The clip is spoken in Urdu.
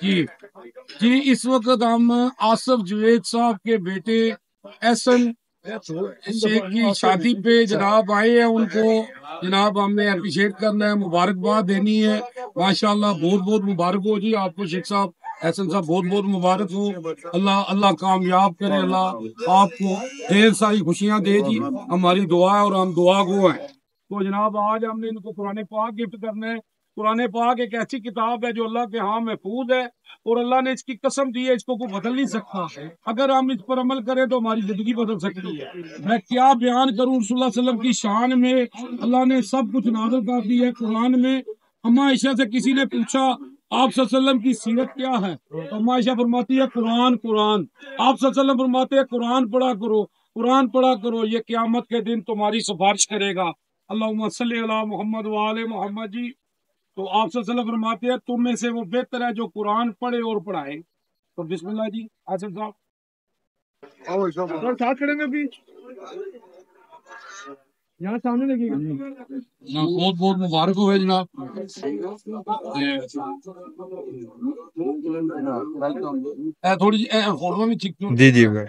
جی جی، اس وقت ہم آصف جوید صاحب کے بیٹے احسن شیخ کی شادی پہ جناب آئے ہیں. ان کو جناب ہم نے اپریشیٹ کرنا ہے، مبارکباد دینی ہے. ماشاءاللہ بہت بہت مبارک ہو جی آپ کو شیخ صاحب، احسن صاحب، بہت بہت مبارک ہو. اللہ اللہ کامیاب کرے، اللہ آپ کو ڈھیر ساری خوشیاں دے جی. ہماری دعا ہے اور ہم دعا گو ہیں. تو جناب آج ہم نے ان کو قرآن پاک گفٹ کرنا ہے. قرآن پاک ایک ایسی کتاب ہے جو اللہ کے ہاں محفوظ ہے، اور اللہ نے اس کی قسم دی ہے اس کو کوئی بدل نہیں سکتا. اگر ہم اس پر عمل کریں تو ہماری زندگی بدل سکتی ہے. میں کیا بیان کروں رسول اللہ صلی اللہ علیہ وسلم کی شان میں. اللہ نے سب کچھ نازل کر دی ہے قرآن میں. اما عائشہ سے کسی نے پوچھا آپ صلی اللہ علیہ وسلم کی سیرت کیا ہے، تو اما عائشہ فرماتی ہے قرآن قرآن. آپ صلی اللہ علیہ وسلم فرماتے ہیں قرآن پڑھا کرو، قرآن پڑھا کرو، یہ قیامت کے دن تمہاری سفارش کرے گا. اللہم صلی علی محمد وآل محمد جی. تو آپ صلی اللہ علیہ وسلم فرماتے ہیں تم میں سے وہ بہتر ہے جو قرآن پڑھے اور پڑھائے. تو بسم اللہ جی آصف صاحب. سر ساتھ کھڑے میں بھی یہاں سامنے لگے گا. بہت بہت مبارک ہو جناب. تھوڑی جی فوٹو میں ٹھیک. جی جی بھائی.